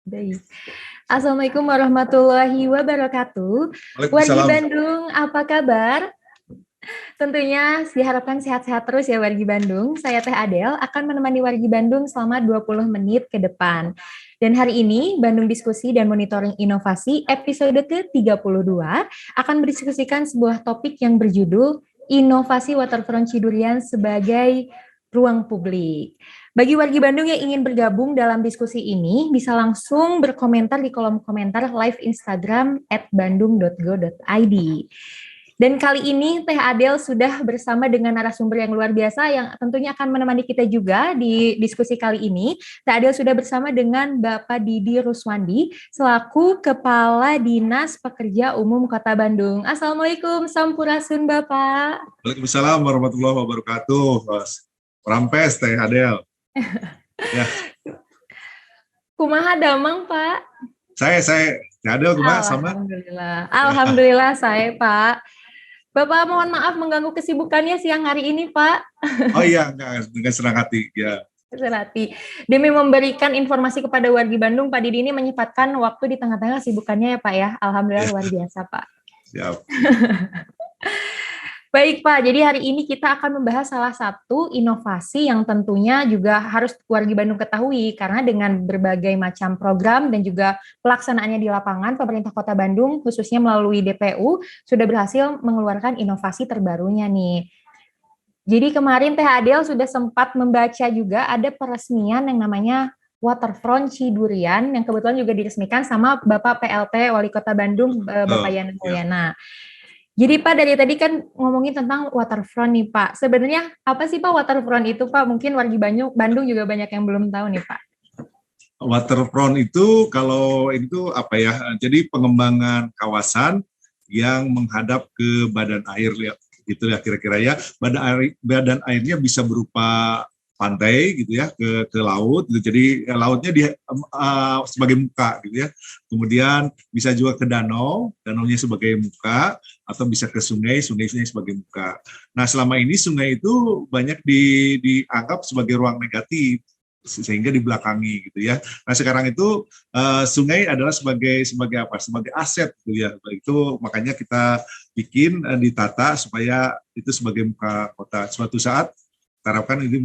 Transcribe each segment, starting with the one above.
Baik. Assalamualaikum warahmatullahi wabarakatuh. Wargi Waalaikumsalam. Bandung, apa kabar? Tentunya diharapkan sehat-sehat terus ya Wargi Bandung. Saya Teh Adel akan menemani Wargi Bandung selama 20 menit ke depan. Dan hari ini Bandung Diskusi dan Monitoring Inovasi episode ke-32 akan berdiskusikan sebuah topik yang berjudul Inovasi Waterfront Cidurian sebagai ruang publik. Bagi wargi Bandung yang ingin bergabung dalam diskusi ini, bisa langsung berkomentar di kolom komentar live Instagram @bandung.go.id. Dan kali ini Teh Adel sudah bersama dengan narasumber yang luar biasa yang tentunya akan menemani kita juga di diskusi kali ini. Teh Adel sudah bersama dengan Bapak Didi Ruswandi selaku Kepala Dinas Pekerja Umum Kota Bandung. Assalamualaikum, Sampurasun Bapak. Waalaikumsalam warahmatullahi wabarakatuh. Rampes Teh Adel. Ya. Kumaha damang, Pak? Saya Teh Adel kumaha sama? Alhamdulillah saya, Pak. Bapak mohon maaf mengganggu kesibukannya siang hari ini, Pak. Oh iya, dengan senang hati. Ya. Senang hati. Demi memberikan informasi kepada wargi Bandung, Pak Didi ini menyempatkan waktu di tengah-tengah kesibukannya ya, Pak ya. Alhamdulillah luar biasa, Pak. Siap. Baik Pak, jadi hari ini kita akan membahas salah satu inovasi yang tentunya juga harus wargi Bandung ketahui karena dengan berbagai macam program dan juga pelaksanaannya di lapangan, pemerintah Kota Bandung khususnya melalui DPU sudah berhasil mengeluarkan inovasi terbarunya nih. Jadi kemarin Teh Adel sudah sempat membaca juga ada peresmian yang namanya Waterfront Cidurian yang kebetulan juga diresmikan sama Bapak PLT Wali Kota Bandung, Bapak Yana Mulyana. Jadi Pak, dari tadi kan ngomongin tentang waterfront nih Pak. Sebenarnya apa sih Pak waterfront itu Pak? Mungkin wargi Bandung juga banyak yang belum tahu nih Pak. Waterfront itu kalau itu apa ya? Jadi pengembangan kawasan yang menghadap ke badan air ya. Gitu ya kira-kira ya. Badan airnya bisa berupa pantai gitu ya ke laut gitu. Jadi lautnya sebagai muka gitu ya. Kemudian bisa juga ke danaunya sebagai muka atau bisa ke sungainya sebagai muka. Nah, selama ini sungai itu banyak dianggap sebagai ruang negatif sehingga dibelakangi gitu ya. Nah, sekarang itu sungai adalah sebagai apa? Sebagai aset gitu ya. Itu makanya kita bikin ditata supaya itu sebagai muka kota. Suatu saat kita harapkan ini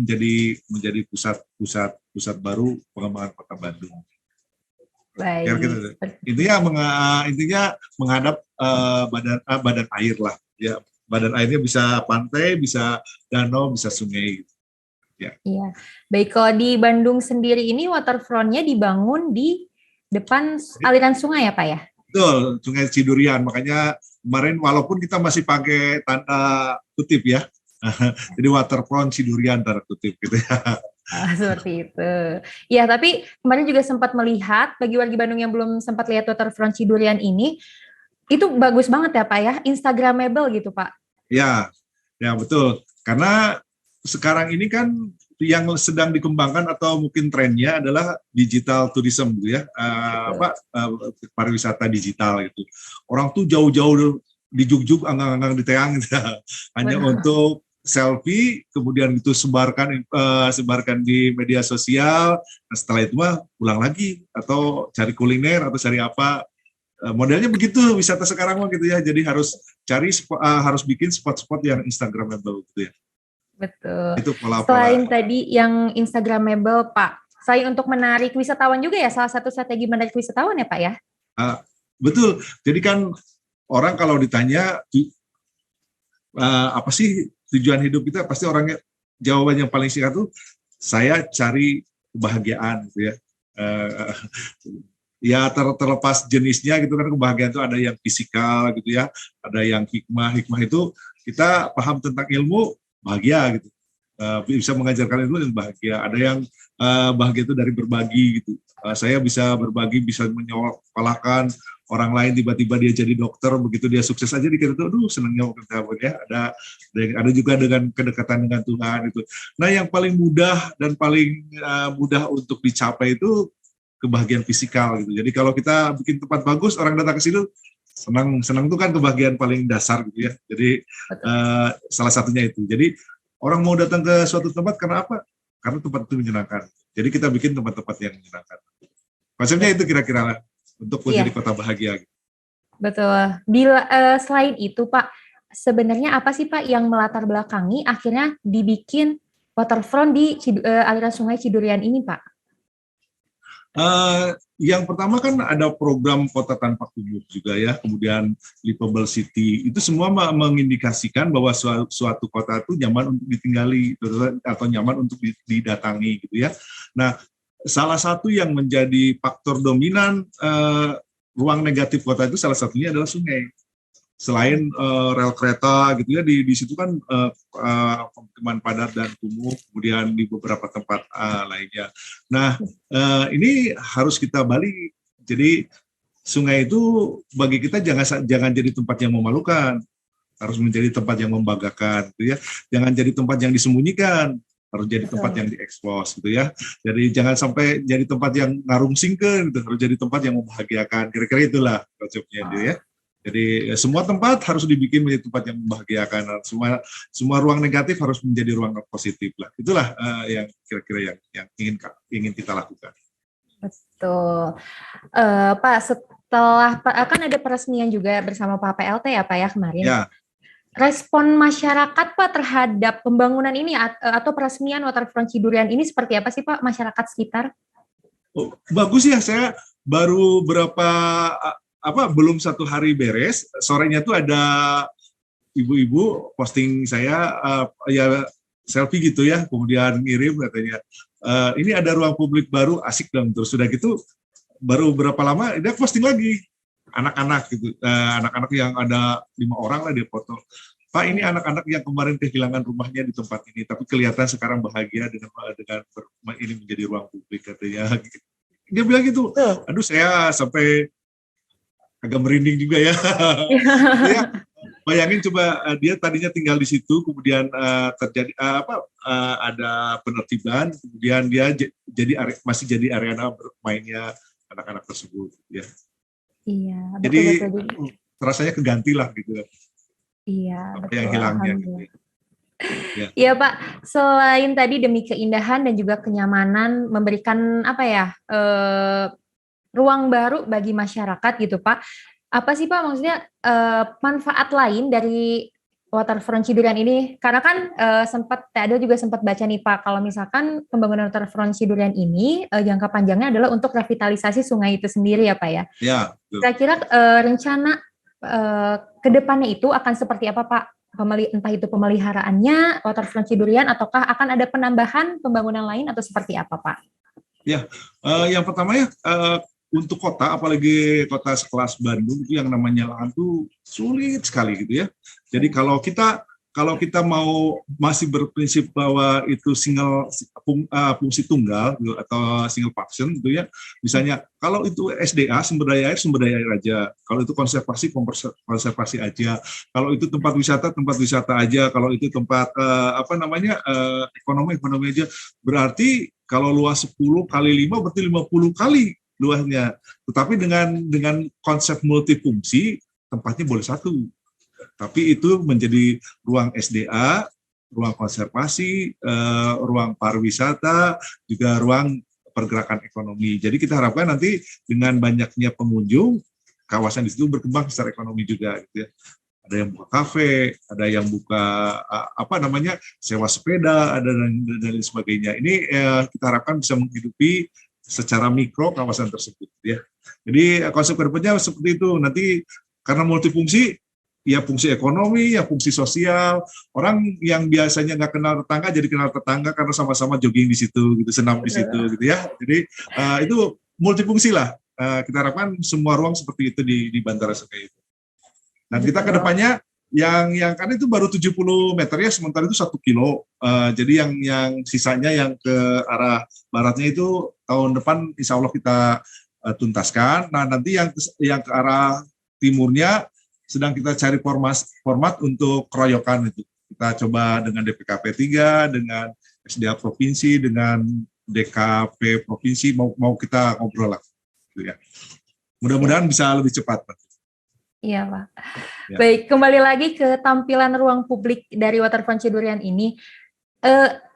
menjadi pusat baru pengembangan Kota Bandung. Baik. Intinya menghadap badan air lah. Ya, badan airnya bisa pantai, bisa danau, bisa sungai. Ya. Iya. Baik, kalau di Bandung sendiri ini waterfront-nya dibangun di depan aliran sungai ya Pak ya? Betul, Sungai Cidurian. Makanya kemarin walaupun kita masih pakai tanda kutip ya, jadi waterfront Cidurian tanda kutip gitu ya. Seperti itu. Ya, tapi kemarin juga sempat melihat bagi wargi Bandung yang belum sempat lihat waterfront Cidurian ini, itu bagus banget ya Pak ya, Instagramable gitu Pak. Ya, betul. Karena sekarang ini kan yang sedang dikembangkan atau mungkin trennya adalah digital tourism gitu ya, pariwisata digital gitu. Orang tuh jauh-jauh di Jugjug, anggang-anggang di Teang gitu, hanya untuk selfie, kemudian itu sebarkan di media sosial. Nah, setelah itu mah pulang lagi atau cari kuliner atau cari apa. Modelnya begitu wisata sekarang mah gitu ya. Jadi harus bikin spot-spot yang instagramable gitu ya. Betul. Itu Selain tadi yang instagramable Pak, selain untuk menarik wisatawan juga ya, salah satu strategi menarik wisatawan ya Pak ya? Betul. Jadi kan orang kalau ditanya apa sih tujuan hidup kita, pasti orangnya jawaban yang paling singkat tuh saya cari kebahagiaan gitu ya. Ya terlepas jenisnya gitu kan, kebahagiaan itu ada yang fisikal gitu ya, ada yang hikmah itu kita paham tentang ilmu bahagia gitu, bisa mengajarkan ilmu yang bahagia. Ada yang bahagia itu dari berbagi gitu, saya bisa berbagi, bisa menyekolahkan orang lain, tiba-tiba dia jadi dokter, begitu dia sukses aja dikira tuh, aduh senangnya ya. Ada juga dengan kedekatan dengan Tuhan itu. Nah, yang paling mudah dan paling mudah untuk dicapai itu kebahagiaan fisikal gitu. Jadi kalau kita bikin tempat bagus, orang datang ke situ senang itu kan kebahagiaan paling dasar gitu ya. Jadi salah satunya itu. Jadi orang mau datang ke suatu tempat karena apa? Karena tempat itu menyenangkan. Jadi kita bikin tempat-tempat yang menyenangkan. Konsepnya itu kira-kira untuk menjadi Iya, kota bahagia. betul. Selain itu, Pak, sebenarnya apa sih Pak yang melatar belakangi akhirnya dibikin waterfront di aliran Sungai Cidurian ini, Pak? Yang pertama kan ada program kota tanpa kumuh juga ya, kemudian livable city, itu semua mengindikasikan bahwa suatu kota itu nyaman untuk ditinggali atau nyaman untuk didatangi gitu ya. Nah, salah satu yang menjadi faktor dominan ruang negatif kota itu salah satunya adalah sungai. Selain rel kereta gitu ya, di situ kan pemukiman padat dan kumuh, kemudian di beberapa tempat lainnya. Nah, ini harus kita balik. Jadi sungai itu bagi kita jangan jadi tempat yang memalukan, harus menjadi tempat yang membanggakan, gitu ya. Jangan jadi tempat yang disembunyikan, harus jadi tempat yang diekspos, gitu ya. Jadi jangan sampai jadi tempat yang ngarungsingkeun, gitu. Harus jadi tempat yang membahagiakan. Kira-kira itulah konsepnya dia ya. Jadi semua tempat harus dibikin menjadi tempat yang membahagiakan. Semua ruang negatif harus menjadi ruang positif lah. Itulah yang kira-kira yang ingin kita lakukan. Betul. Pak, setelah kan ada peresmian juga bersama Pak PLT ya Pak ya kemarin. Ya. Respon masyarakat Pak terhadap pembangunan ini atau peresmian Waterfront Cidurian ini seperti apa sih Pak masyarakat sekitar? Oh, bagus ya, saya baru belum 1 hari beres, sorenya tuh ada ibu-ibu posting saya ya selfie gitu ya, kemudian ngirim katanya ini ada ruang publik baru asik dong, terus sudah gitu baru berapa lama dia posting lagi anak-anak gitu, anak-anak yang ada 5 orang lah dia foto. Pak, ini anak-anak yang kemarin kehilangan rumahnya di tempat ini, tapi kelihatan sekarang bahagia dengan ini menjadi ruang publik katanya. Dia bilang gitu, aduh saya sampai agak merinding juga ya. Ya, bayangin coba dia tadinya tinggal di situ, kemudian terjadi ada penertiban, kemudian dia masih jadi arena bermainnya anak-anak tersebut. Ya. Iya. Jadi betul. rasanya keganti lah gitu. Iya. Apa yang hilangnya gitu. Ya. Iya Pak, selain tadi demi keindahan dan juga kenyamanan memberikan ruang baru bagi masyarakat gitu Pak. Apa sih Pak maksudnya manfaat lain dari Waterfront Cidurian ini? Karena kan Ada juga sempat baca nih Pak, kalau misalkan pembangunan Waterfront Cidurian ini jangka panjangnya adalah untuk revitalisasi sungai itu sendiri ya Pak ya. Ya. Kira-kira rencana ke depannya itu akan seperti apa Pak? Entah itu pemeliharaannya Waterfront Cidurian ataukah akan ada penambahan pembangunan lain atau seperti apa Pak? Ya, yang pertama ya untuk kota, apalagi kota sekelas Bandung itu yang namanya lahan tuh sulit sekali gitu ya. Jadi kalau kita mau masih berprinsip bahwa itu fungsi tunggal gitu, atau single function gitu ya. Misalnya kalau itu SDA sumber daya air aja. Kalau itu konservasi aja. Kalau itu tempat wisata aja. Kalau itu tempat ekonomi aja. Berarti kalau luas 10 kali 5 berarti 50 kali luasnya. Tetapi dengan konsep multifungsi tempatnya boleh satu. Tapi itu menjadi ruang SDA, ruang konservasi, ruang pariwisata, juga ruang pergerakan ekonomi. Jadi kita harapkan nanti dengan banyaknya pengunjung, kawasan di situ berkembang secara ekonomi juga. Gitu ya. Ada yang buka kafe, ada yang buka sewa sepeda, ada dan lain sebagainya. Ini kita harapkan bisa menghidupi secara mikro kawasan tersebut. Ya. Jadi konsep kedepannya seperti itu. Nanti karena multifungsi, ya fungsi ekonomi, ya fungsi sosial. Orang yang biasanya nggak kenal tetangga jadi kenal tetangga karena sama-sama jogging di situ, gitu, senam di situ, gitu ya. Jadi itu multifungsi lah. Kita harapkan semua ruang seperti itu di Bantara Sungai itu. Dan kita ke depannya yang kan itu baru 70 meter ya, sementara itu 1 kilo. Jadi yang sisanya yang ke arah baratnya itu tahun depan insya Allah kita tuntaskan. Nah nanti yang ke arah timurnya sedang kita cari format untuk keroyokan itu. Kita coba dengan DPKP 3, dengan SDA Provinsi, dengan DKP Provinsi, mau kita ngobrol lah. Gitu ya. Mudah-mudahan bisa lebih cepat. Iya Pak. Ya. Baik, kembali lagi ke tampilan ruang publik dari Waterfront Cidurian ini.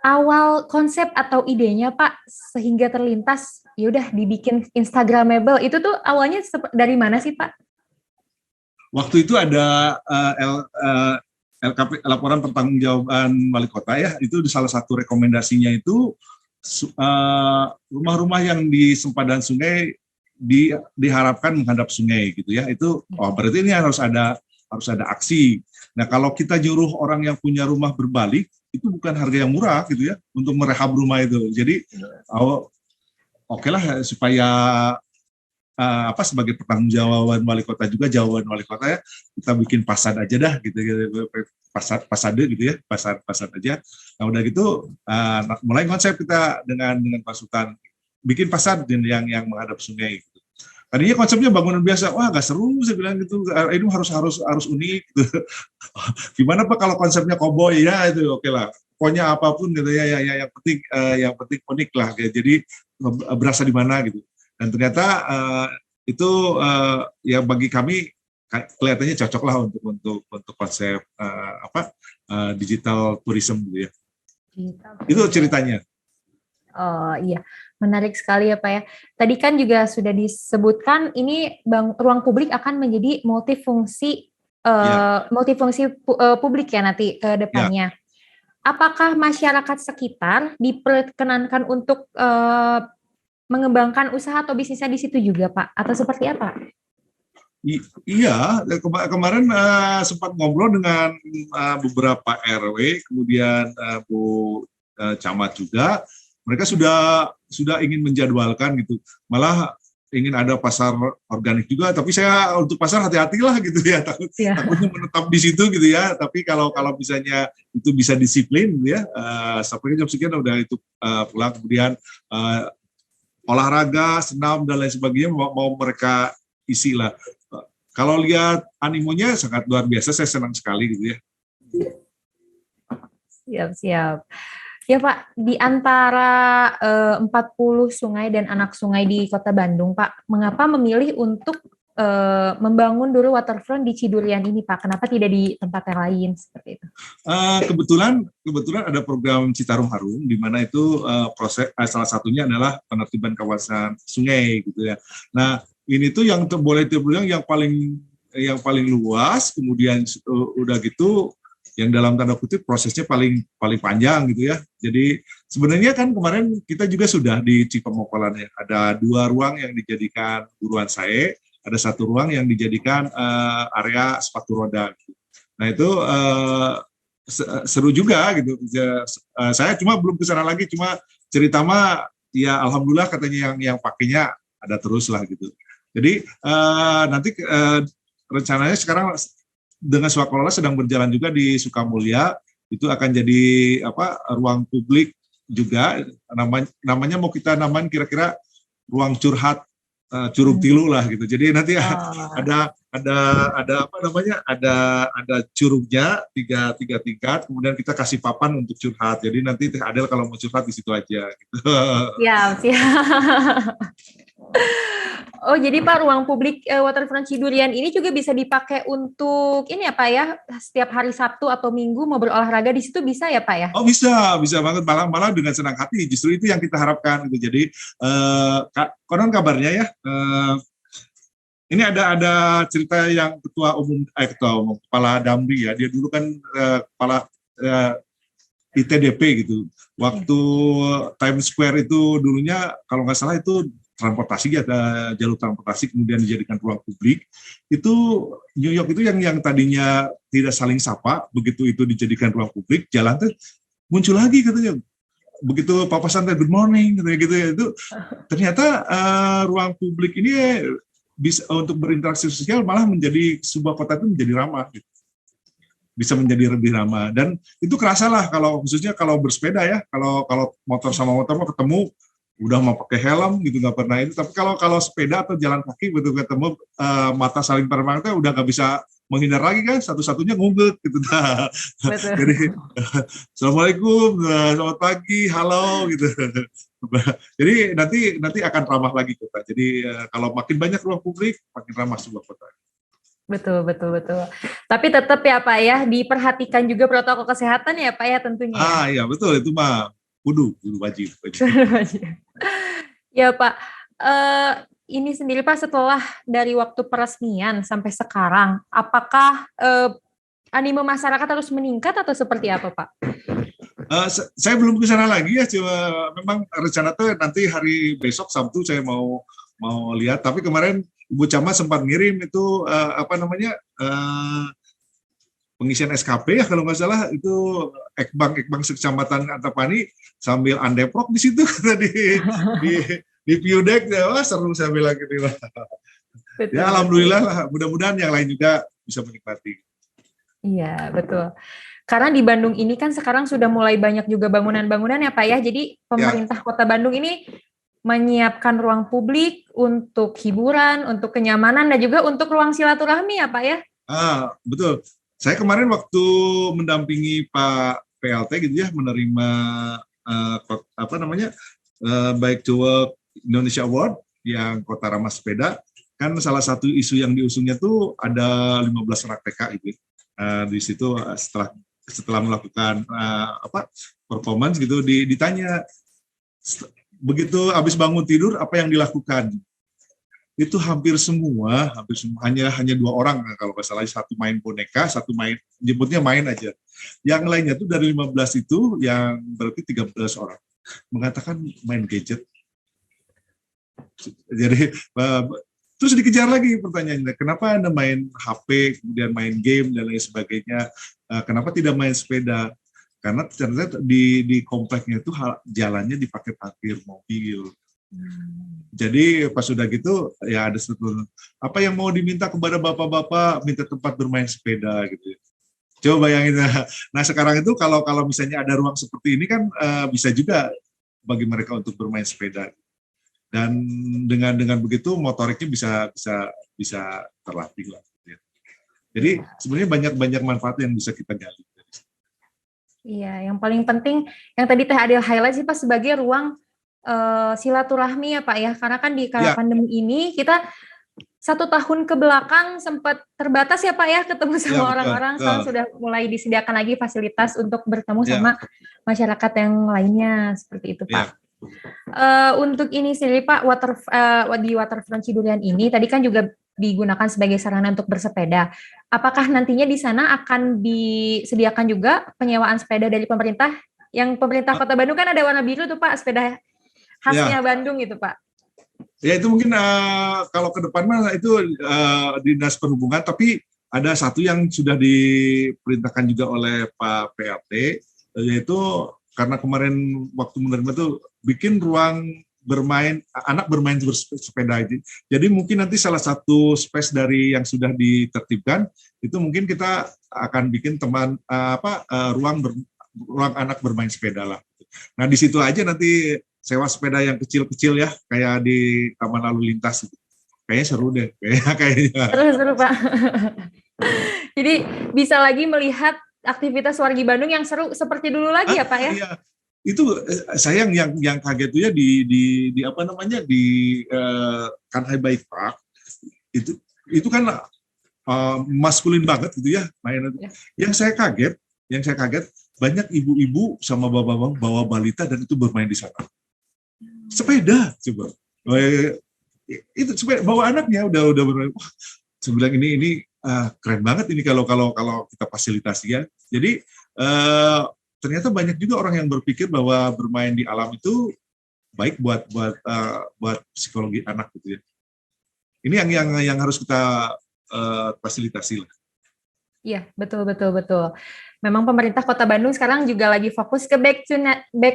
Awal konsep atau idenya Pak sehingga terlintas ya udah dibikin Instagramable. Itu tuh awalnya dari mana sih Pak? Waktu itu ada LKP, laporan pertanggungjawaban wali kota ya, itu salah satu rekomendasinya itu rumah-rumah yang di sempadan sungai diharapkan menghadap sungai gitu ya. Itu berarti ini harus ada aksi. Nah, kalau kita nyuruh orang yang punya rumah berbalik, itu bukan harga yang murah gitu ya untuk merehab rumah itu. Jadi oke lah supaya sebagai pertanggungjawaban wali kota juga, jawaban wali kota ya, kita bikin pasad aja dah gitu, pasade gitu ya, pasad aja. Nah udah gitu mulai konsep kita dengan Pak Sultan bikin pasad yang menghadap sungai. Gitu. Tadinya konsepnya bangunan biasa, wah gak seru saya bilang gitu, ini harus unik. Gitu. Gimana Pak kalau konsepnya koboi ya itu oke lah. Pokoknya apapun gitu ya, yang penting unik lah. Gitu. Jadi berasa di mana gitu. Dan ternyata itu ya bagi kami kelihatannya cocok lah untuk konsep digital tourism gitu ya. Itu ceritanya. Oh iya, menarik sekali ya Pak ya. Tadi kan juga sudah disebutkan ini ruang publik akan menjadi multifungsi publik ya nanti ke depannya. Ya. Apakah masyarakat sekitar diperkenankan untuk mengembangkan usaha atau bisnisnya di situ juga Pak? Atau seperti apa? Iya, kemarin sempat ngobrol dengan beberapa RW, kemudian Bu Camat juga. Mereka sudah ingin menjadwalkan gitu. Malah ingin ada pasar organik juga, tapi saya untuk pasar hati-hatilah gitu ya, takutnya menetap di situ gitu ya. Tapi kalau misalnya itu bisa disiplin gitu ya, sampai jam sekian udah itu pulang, kemudian olahraga, senam dan lain sebagainya mau mereka isi lah. Kalau lihat animonya sangat luar biasa, saya senang sekali gitu ya. Siap. Ya Pak, di antara 40 sungai dan anak sungai di Kota Bandung, Pak, mengapa memilih untuk membangun dulu waterfront di Cidurian ini, Pak? Kenapa tidak di tempat yang lain seperti itu? Kebetulan ada program Citarum Harum, di mana itu salah satunya adalah penertiban kawasan sungai, gitu ya. Nah, ini tuh yang boleh dibilang yang paling luas, kemudian udah gitu. Yang dalam tanda kutip prosesnya paling panjang gitu ya. Jadi sebenarnya kan kemarin kita juga sudah di Cipemokolan ya, ada 2 ruang yang dijadikan buruan sae, ada 1 ruang yang dijadikan area sepatu roda. Gitu. Nah itu seru juga gitu. Saya cuma belum ke sana lagi, cuma cerita mah ya alhamdulillah katanya yang pakainya ada terus lah gitu. Jadi nanti rencananya sekarang dengan Swakelola sedang berjalan juga di Sukamulya, itu akan jadi ruang publik juga, namanya mau kita namain kira-kira ruang curhat Curug Tilu lah gitu. Jadi nanti ada curugnya tiga tingkat, kemudian kita kasih papan untuk curhat. Jadi nanti Teh Adel kalau mau curhat di situ aja gitu. Siap. Oh, jadi Pak, ruang publik Waterfront Cidurian ini juga bisa dipakai untuk ini ya Pak ya, setiap hari Sabtu atau Minggu mau berolahraga di situ bisa ya Pak ya? Oh bisa banget, malah dengan senang hati. Justru itu yang kita harapkan gitu. Jadi konon kabarnya ya, ini ada cerita yang ketua umum kepala Damri ya, dia dulu kan kepala ITDP gitu. Waktu Times Square itu dulunya kalau nggak salah itu transportasi, ada jalur transportasi kemudian dijadikan ruang publik. Itu New York itu yang tadinya tidak saling sapa, begitu itu dijadikan ruang publik, jalan tuh muncul lagi katanya. Begitu papasan good morning katanya gitu ya, itu ternyata ruang publik ini bisa untuk berinteraksi sosial, malah menjadi sebuah kota itu menjadi ramah gitu. Bisa menjadi lebih ramah, dan itu kerasa lah khususnya kalau bersepeda ya, kalau motor sama motor mau ketemu udah mau pakai helm gitu nggak pernah itu, tapi kalau sepeda atau jalan kaki betul ketemu mata saling pandang udah nggak bisa menghindar lagi kan, satu-satunya ngumpet gitu. Nah, jadi assalamualaikum, selamat pagi, halo gitu. Jadi nanti akan ramah lagi kota. Jadi kalau makin banyak ruang publik makin ramah sebuah kota. Betul. Tapi tetap ya Pak ya, diperhatikan juga protokol kesehatan ya Pak ya tentunya. Iya betul, itu mah kudu wajib. Ya Pak, eh, ini sendiri Pak setelah dari waktu peresmian sampai sekarang, apakah animo masyarakat terus meningkat atau seperti apa Pak? Saya belum ke sana lagi ya, cuma memang rencana tuh nanti hari besok Sabtu saya mau mau lihat. Tapi kemarin Ibu Camat sempat ngirim itu apa namanya pengisian SKP ya kalau nggak salah itu ekbang sekecamatan Antapani sambil andeprok di situ di di view deck ya, wah seru saya bilang gitu. Ya Betul, alhamdulillah betul. lah, mudah-mudahan yang lain juga bisa menikmati. Iya, betul. Karena di Bandung ini kan sekarang sudah mulai banyak juga bangunan-bangunan ya Pak ya. Jadi Ya, pemerintah Kota Bandung ini menyiapkan ruang publik untuk hiburan, untuk kenyamanan, dan juga untuk ruang silaturahmi ya Pak ya. betul. Saya kemarin waktu mendampingi Pak PLT gitu ya menerima apa namanya Bike to Work Indonesia Award yang Kota Ramah Sepeda, kan salah satu isu yang diusungnya tuh ada 15 anak TK gitu. Di situ setelah melakukan apa performance gitu ditanya begitu habis bangun tidur apa yang dilakukan, itu hampir semua hanya 2 orang kalau nggak salah, satu main boneka, satu main jemputnya main aja, yang lainnya tuh dari 15 itu yang berarti 13 orang mengatakan main gadget. Jadi terus dikejar lagi pertanyaannya, kenapa Anda main HP, kemudian main game dan lain sebagainya, kenapa tidak main sepeda? Karena ternyata di kompleknya itu jalannya dipakai parkir mobil. Jadi pas sudah gitu ya ada satu apa yang mau diminta kepada bapak-bapak, minta tempat bermain sepeda gitu. Coba bayangin. Nah sekarang itu kalau kalau misalnya ada ruang seperti ini kan bisa juga bagi mereka untuk bermain sepeda. Dan dengan begitu motoriknya bisa terlatih lah. Jadi sebenarnya banyak manfaat yang bisa kita gali. Iya, yang paling penting yang tadi Teh Adel highlight sih Pak sebagai ruang silaturahmi ya Pak ya. Karena kan di kala Ya, pandemi ini kita 1 tahun ke belakang sempat terbatas ya Pak ya ketemu ya sama betul, orang-orang. Sekarang betul. sudah mulai disediakan lagi fasilitas untuk bertemu Ya, sama masyarakat yang lainnya seperti itu Pak. ya, Untuk ini sendiri Pak, di Waterfront Cidurian ini tadi kan juga digunakan sebagai sarana untuk bersepeda. Apakah nantinya di sana akan disediakan juga penyewaan sepeda dari pemerintah? Yang pemerintah Kota Bandung kan ada warna biru tuh Pak, sepeda khasnya ya. Bandung gitu Pak. Ya itu mungkin kalau ke depan mah itu Dinas Perhubungan, tapi ada satu yang sudah diperintahkan juga oleh Pak PLT, yaitu karena kemarin waktu menerima tuh bikin ruang bermain anak bermain bersepeda aja. Jadi mungkin nanti salah satu space dari yang sudah ditertibkan itu mungkin kita akan bikin ruang anak bermain sepeda lah. Nah di situ aja nanti sewa sepeda yang kecil-kecil ya, kayak di taman lalu lintas. Kayaknya seru deh, kayaknya. Seru-seru Pak. Jadi bisa lagi melihat aktivitas wargi Bandung yang seru seperti dulu lagi ya Pak ya? Iya, itu sayang yang kaget tuh ya di apa namanya di Kanhai Bike Park itu kan maskulin banget gitu ya mainan. Ya. Yang saya kaget banyak ibu-ibu sama bapak-bapak bawa balita dan itu bermain di sana. Sepeda coba. Itu sepeda bawa anaknya udah bermain. Wah, saya bilang ini keren banget ini kalau kita fasilitasi ya. Jadi ternyata banyak juga orang yang berpikir bahwa bermain di alam itu baik buat psikologi anak gitu ya. Ini yang harus kita fasilitasi lah. Iya, betul. Memang pemerintah Kota Bandung sekarang juga lagi fokus ke back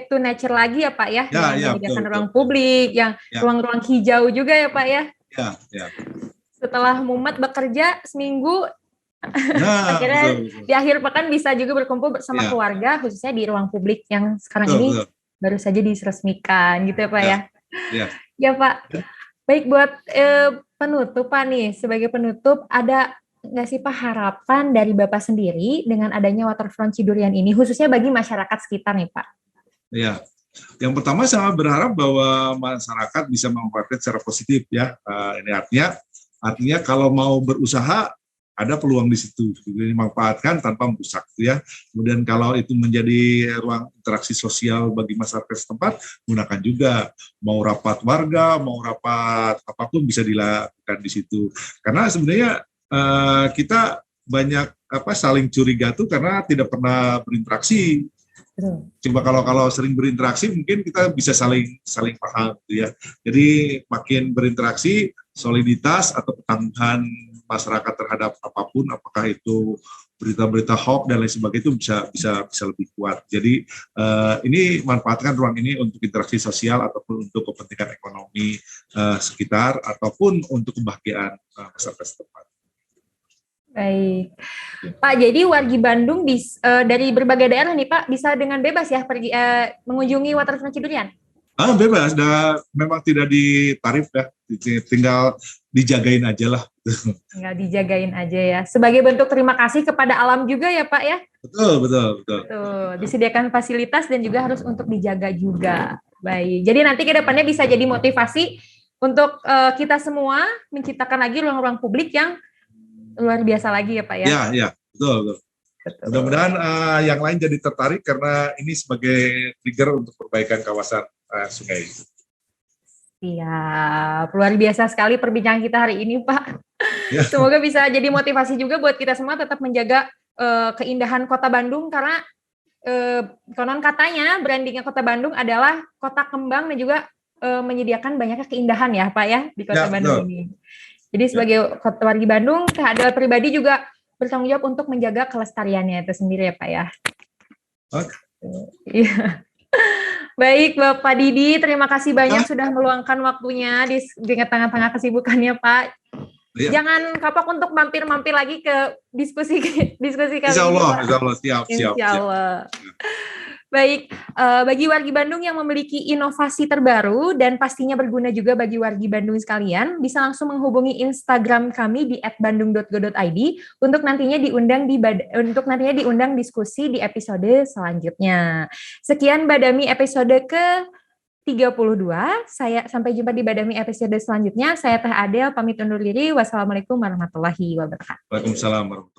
to nature lagi ya Pak ya, dengan Ya, menyediakan betul. ruang publik, yang Ya, ruang-ruang hijau juga ya Pak ya. ya. Setelah mumet bekerja seminggu, Nah, akhirnya betul. di akhir pekan bisa juga berkumpul bersama Ya, keluarga, khususnya di ruang publik yang sekarang ini betul. baru saja diresmikan gitu ya Pak Ya, ya. ya. Ya Pak, baik buat penutup Pak nih, sebagai penutup ada nggak sih Pak harapan dari Bapak sendiri dengan adanya Waterfront Cidurian ini, khususnya bagi masyarakat sekitar nih Pak? Ya. Yang pertama saya berharap bahwa masyarakat bisa memanfaatkan secara positif ya. Ini artinya kalau mau berusaha ada peluang di situ, dimanfaatkan tanpa merusak, ya. Kemudian kalau itu menjadi ruang interaksi sosial bagi masyarakat setempat, gunakan juga. Mau rapat warga, mau rapat apapun bisa dilakukan di situ. Karena sebenarnya kita banyak saling curiga tuh karena tidak pernah berinteraksi. Coba kalau sering berinteraksi mungkin kita bisa saling paham, gitu ya. Jadi makin berinteraksi, soliditas atau ketangguhan masyarakat terhadap apapun, apakah itu berita-berita hoax dan lain sebagainya, itu bisa lebih kuat. Jadi ini manfaatkan ruang ini untuk interaksi sosial ataupun untuk kepentingan ekonomi sekitar ataupun untuk kebahagiaan masyarakat setempat. Baik, Pak. Jadi wargi Bandung dari berbagai daerah nih Pak bisa dengan bebas ya pergi mengunjungi Waterfront Cidurian. Bebas, memang tidak ditarif ya, tinggal dijagain aja lah. Tinggal dijagain aja ya. Sebagai bentuk terima kasih kepada alam juga ya Pak ya. Betul. Disediakan fasilitas dan juga harus untuk dijaga juga. Baik. Jadi nanti ke depannya bisa jadi motivasi untuk kita semua menciptakan lagi ruang-ruang publik yang luar biasa lagi ya Pak ya. Ya, betul. Mudah-mudahan yang lain jadi tertarik karena ini sebagai trigger untuk perbaikan kawasan sungai. Iya, luar biasa sekali perbincangan kita hari ini Pak. Ya. Semoga bisa jadi motivasi juga buat kita semua tetap menjaga keindahan Kota Bandung, karena konon katanya brandingnya Kota Bandung adalah kota kembang dan juga menyediakan banyaknya keindahan ya Pak ya di Kota Bandung ini. Jadi sebagai wargi Bandung, Adel pribadi juga bertanggung jawab untuk menjaga kelestariannya itu sendiri ya Pak ya. Oke. Iya. Baik Bapak Didi, terima kasih banyak sudah meluangkan waktunya di tengah-tengah kesibukannya Pak. Ya. Jangan kapok untuk mampir-mampir lagi ke diskusi kali ini. Insya Allah, siap. Insya Allah. Baik, bagi wargi Bandung yang memiliki inovasi terbaru dan pastinya berguna juga bagi wargi Bandung sekalian, bisa langsung menghubungi Instagram kami di @bandung.go.id untuk nantinya diundang diskusi di episode selanjutnya. Sekian Badami episode ke-32. Sampai jumpa di Badami episode selanjutnya. Saya Teh Adel pamit undur diri. Wassalamualaikum warahmatullahi wabarakatuh. Waalaikumsalam warahmatullahi wabarakatuh.